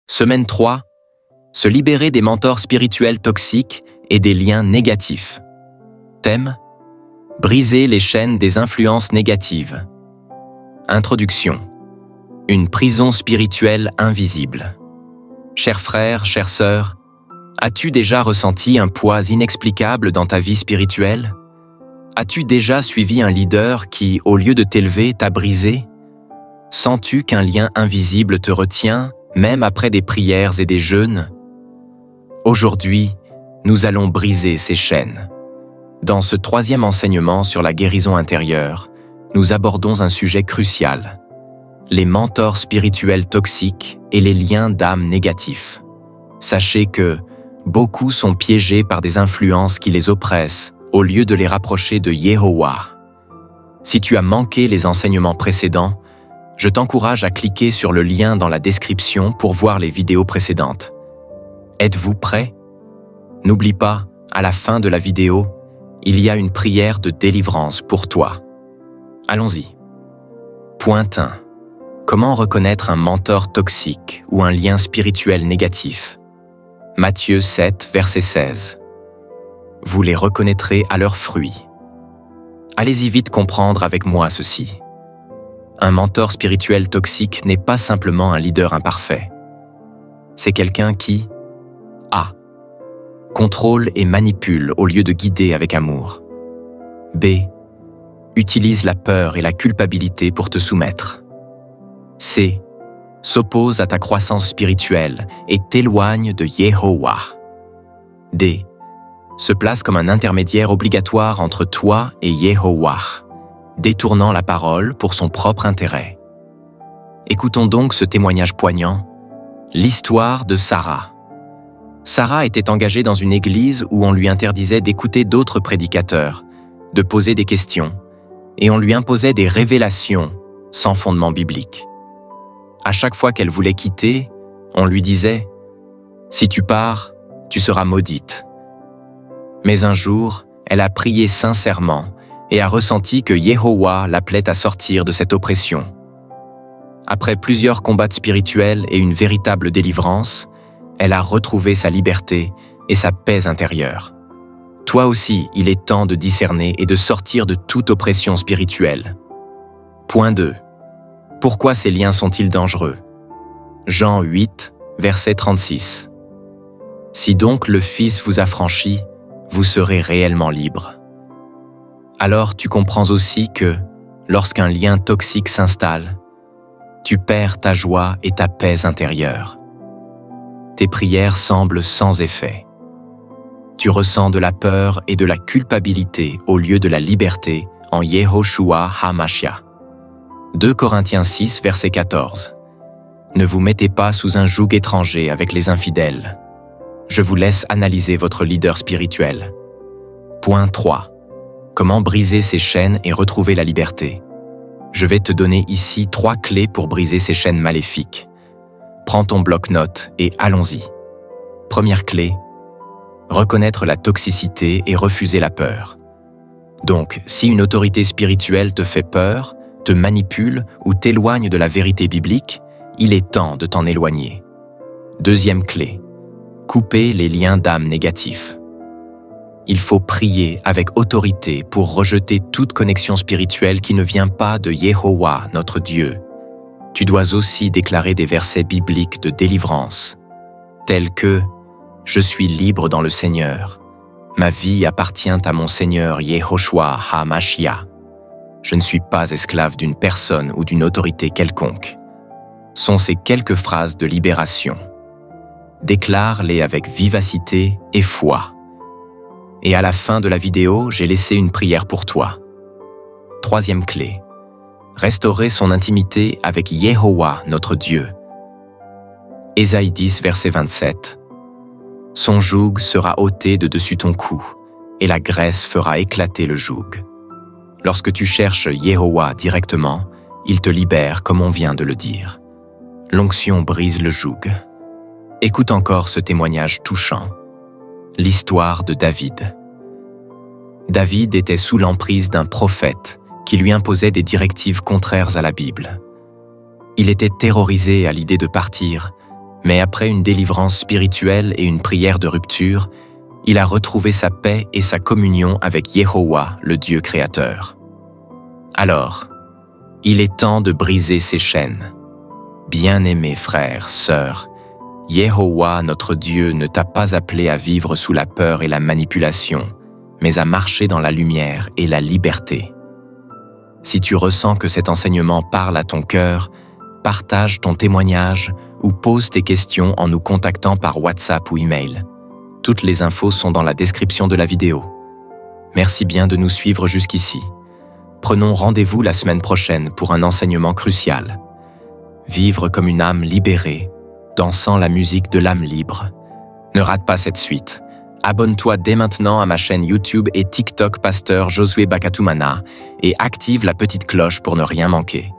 Semaine 3. Se libérer des mentors spirituels toxiques et des liens négatifs. Thème: briser les chaînes des influences négatives. Introduction. Une prison spirituelle invisible. Chers frères, chères sœurs, as-tu déjà ressenti un poids inexplicable dans ta vie spirituelle? As-tu déjà suivi un leader qui, au lieu de t'élever, t'a brisé? Sens-tu qu'un lien invisible te retient, même après des prières et des jeûnes? Aujourd'hui, nous allons briser ces chaînes. Dans ce troisième enseignement sur la guérison intérieure, nous abordons un sujet crucial: les mentors spirituels toxiques et les liens d'âme négatifs. Sachez que beaucoup sont piégés par des influences qui les oppressent au lieu de les rapprocher de Yehowa. Si tu as manqué les enseignements précédents, je t'encourage à cliquer sur le lien dans la description pour voir les vidéos précédentes. Êtes-vous prêts? N'oublie pas, à la fin de la vidéo, il y a une prière de délivrance pour toi. Allons-y. Point 1. Comment reconnaître un mentor toxique ou un lien spirituel négatif? Matthieu 7, verset 16. Vous les reconnaîtrez à leurs fruits. Allez-y vite comprendre avec moi ceci. Un mentor spirituel toxique n'est pas simplement un leader imparfait. C'est quelqu'un qui A. Contrôle et manipule au lieu de guider avec amour. B. Utilise la peur et la culpabilité pour te soumettre. C. S'oppose à ta croissance spirituelle et t'éloigne de Yehowa. D. Se place comme un intermédiaire obligatoire entre toi et Yehowa, détournant la parole pour son propre intérêt. Écoutons donc ce témoignage poignant, l'histoire de Sarah. Sarah était engagée dans une église où on lui interdisait d'écouter d'autres prédicateurs, de poser des questions, et on lui imposait des révélations sans fondement biblique. À chaque fois qu'elle voulait quitter, on lui disait « Si tu pars, tu seras maudite ». Mais un jour, elle a prié sincèrement et a ressenti que Yehowa l'appelait à sortir de cette oppression. Après plusieurs combats spirituels et une véritable délivrance, elle a retrouvé sa liberté et sa paix intérieure. Toi aussi, il est temps de discerner et de sortir de toute oppression spirituelle. Point 2. Pourquoi ces liens sont-ils dangereux? Jean 8, verset 36. Si donc le Fils vous affranchit, vous serez réellement libre. Alors tu comprends aussi que, lorsqu'un lien toxique s'installe, tu perds ta joie et ta paix intérieure. Tes prières semblent sans effet. Tu ressens de la peur et de la culpabilité au lieu de la liberté en Yehoshua HaMashiach. 2 Corinthiens 6, verset 14. Ne vous mettez pas sous un joug étranger avec les infidèles. Je vous laisse analyser votre leader spirituel. Point 3. Comment briser ces chaînes et retrouver la liberté? Je vais te donner ici 3 clés pour briser ces chaînes maléfiques. Prends ton bloc-notes et allons-y. Première clé, reconnaître la toxicité et refuser la peur. Donc, si une autorité spirituelle te fait peur, te manipule ou t'éloigne de la vérité biblique, il est temps de t'en éloigner. Deuxième clé, couper les liens d'âme négatifs. Il faut prier avec autorité pour rejeter toute connexion spirituelle qui ne vient pas de Yehowa, notre Dieu. Tu dois aussi déclarer des versets bibliques de délivrance, tels que « Je suis libre dans le Seigneur. Ma vie appartient à mon Seigneur Yehoshua HaMashiach. Je ne suis pas esclave d'une personne ou d'une autorité quelconque. » Sont ces quelques phrases de libération. Déclare-les avec vivacité et foi. Et à la fin de la vidéo, j'ai laissé une prière pour toi. Troisième clé, restaurer son intimité avec Yehowa, notre Dieu. Ésaïe 10, verset 27. Son joug sera ôté de dessus ton cou, et la graisse fera éclater le joug. Lorsque tu cherches Yehowa directement, il te libère comme on vient de le dire. L'onction brise le joug. Écoute encore ce témoignage touchant. L'histoire de David. David était sous l'emprise d'un prophète qui lui imposait des directives contraires à la Bible. Il était terrorisé à l'idée de partir, Mais après une délivrance spirituelle et une prière de rupture, il a retrouvé sa paix et sa communion avec Yehowa, le Dieu créateur. Alors, il est temps de briser ces chaînes. Bien-aimés frères, sœurs, Yehowa, notre Dieu, ne t'a pas appelé à vivre sous la peur et la manipulation, mais à marcher dans la lumière et la liberté. Si tu ressens que cet enseignement parle à ton cœur, partage ton témoignage ou pose tes questions en nous contactant par WhatsApp ou email. Toutes les infos sont dans la description de la vidéo. Merci bien de nous suivre jusqu'ici. Prenons rendez-vous la semaine prochaine pour un enseignement crucial. Vivre comme une âme libérée, dansant la musique de l'âme libre. Ne rate pas cette suite. Abonne-toi dès maintenant à ma chaîne YouTube et TikTok Pasteur Josué Bakatumana et active la petite cloche pour ne rien manquer.